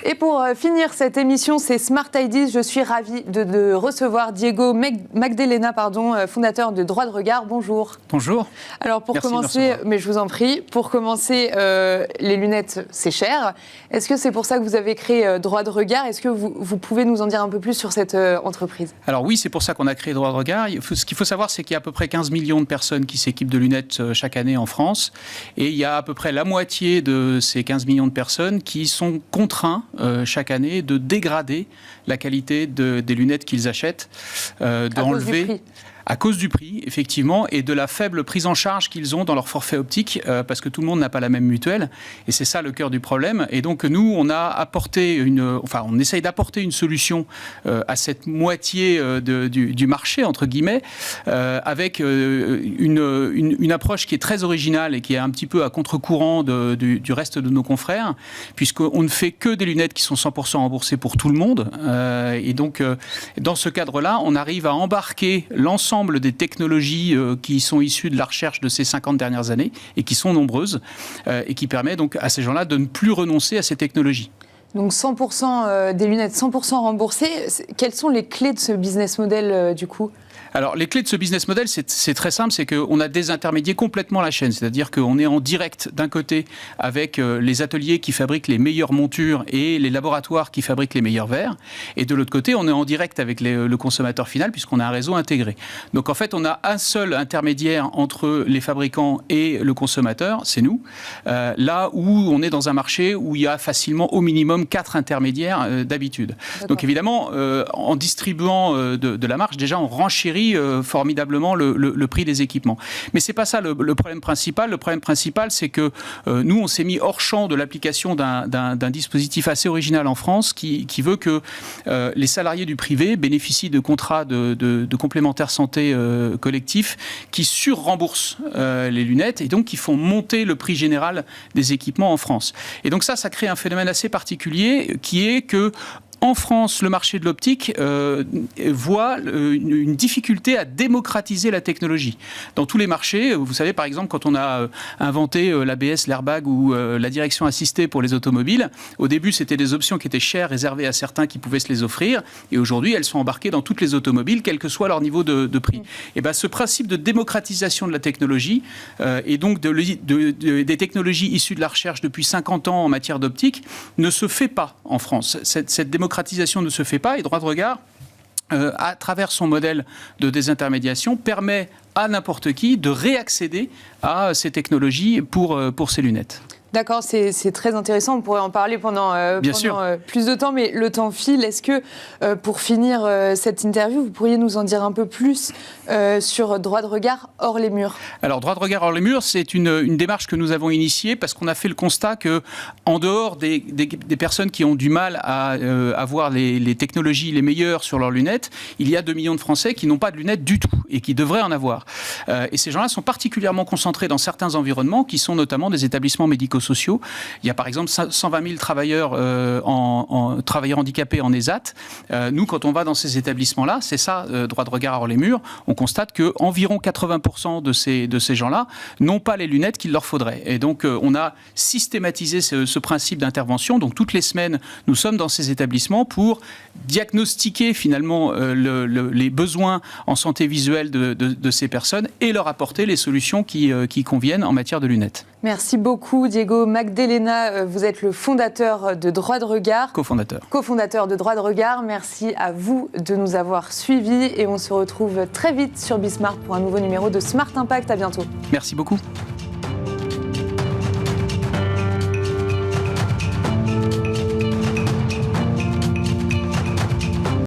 Et pour finir cette émission, c'est Smart Ideas. Je suis ravie de recevoir Diego Magdalena, fondateur de Droit de Regard. Bonjour. Bonjour. Alors pour commencer, mais je vous en prie, pour commencer, les lunettes, c'est cher. Est-ce que c'est pour ça que vous avez créé Droit de Regard? Est-ce que vous pouvez nous en dire un peu plus sur cette entreprise? Alors oui, c'est pour ça qu'on a créé Droit de Regard. Ce qu'il faut savoir, c'est qu'il y a à peu près 15 millions de personnes qui s'équipent de lunettes chaque année en France. Et il y a à peu près la moitié de ces 15 millions de personnes qui sont contraints chaque année de dégrader la qualité des lunettes qu'ils achètent, d'enlever... À cause du prix, effectivement, et de la faible prise en charge qu'ils ont dans leur forfait optique, parce que tout le monde n'a pas la même mutuelle, et c'est ça le cœur du problème. Et donc nous, on essaye d'apporter une solution à cette moitié du marché, entre guillemets, avec une approche qui est très originale et qui est un petit peu à contre-courant du reste de nos confrères, puisqu'on ne fait que des lunettes qui sont 100% remboursées pour tout le monde. Et donc, dans ce cadre-là, on arrive à embarquer l'ensemble des technologies qui sont issues de la recherche de ces 50 dernières années et qui sont nombreuses et qui permet donc à ces gens-là de ne plus renoncer à ces technologies. Donc 100% des lunettes 100% remboursées. Quelles sont les clés de ce business model du coup ? Alors, les clés de ce business model, c'est très simple, c'est qu'on a désintermédié complètement la chaîne. C'est-à-dire qu'on est en direct, d'un côté, avec les ateliers qui fabriquent les meilleures montures et les laboratoires qui fabriquent les meilleurs verres. Et de l'autre côté, on est en direct avec le consommateur final, puisqu'on a un réseau intégré. Donc, en fait, on a un seul intermédiaire entre les fabricants et le consommateur, c'est nous. Là où on est dans un marché où il y a facilement, au minimum, 4 intermédiaires d'habitude. Donc, évidemment, en distribuant de la marge, déjà, on renchérit formidablement le prix des équipements. Mais c'est pas ça le problème principal. Le problème principal, c'est que nous, on s'est mis hors champ de l'application d'un dispositif assez original en France qui veut que les salariés du privé bénéficient de contrats de complémentaire santé collectifs qui surremboursent les lunettes et donc qui font monter le prix général des équipements en France. Et donc ça crée un phénomène assez particulier qui est que en France, le marché de l'optique voit une difficulté à démocratiser la technologie. Dans tous les marchés, vous savez, par exemple, quand on a inventé l'ABS, l'airbag ou la direction assistée pour les automobiles, au début, c'était des options qui étaient chères, réservées à certains qui pouvaient se les offrir. Et aujourd'hui, elles sont embarquées dans toutes les automobiles, quel que soit leur niveau de prix. Et bien, ce principe de démocratisation de la technologie, et donc des technologies issues de la recherche depuis 50 ans en matière d'optique, ne se fait pas en France. Cette démocratisation ne se fait pas et Droit de Regard, à travers son modèle de désintermédiation, permet à n'importe qui de réaccéder à ces technologies pour ces lunettes. D'accord, c'est très intéressant. On pourrait en parler pendant plus de temps, mais le temps file. Est-ce que, pour finir cette interview, vous pourriez nous en dire un peu plus sur Droit de Regard hors les murs? Alors, Droit de Regard hors les murs, c'est une démarche que nous avons initiée parce qu'on a fait le constat que, en dehors des personnes qui ont du mal à avoir les technologies les meilleures sur leurs lunettes, il y a 2 millions de Français qui n'ont pas de lunettes du tout et qui devraient en avoir. Et ces gens-là sont particulièrement concentrés dans certains environnements qui sont notamment des établissements médico-sociaux. Il y a par exemple 120 000 travailleurs, travailleurs handicapés en ESAT. Nous, quand on va dans ces établissements-là, c'est ça, Droit de Regard hors les murs, on constate qu'environ 80% de ces gens-là n'ont pas les lunettes qu'il leur faudrait. Et donc, on a systématisé ce principe d'intervention. Donc, toutes les semaines, nous sommes dans ces établissements pour diagnostiquer finalement les besoins en santé visuelle de ces personnes et leur apporter les solutions qui conviennent en matière de lunettes. Merci beaucoup, Diego Magdalena. Vous êtes le fondateur de Droit de Regard. Cofondateur de Droit de Regard. Merci à vous de nous avoir suivis et on se retrouve très vite sur Bismart pour un nouveau numéro de Smart Impact. À bientôt. Merci beaucoup.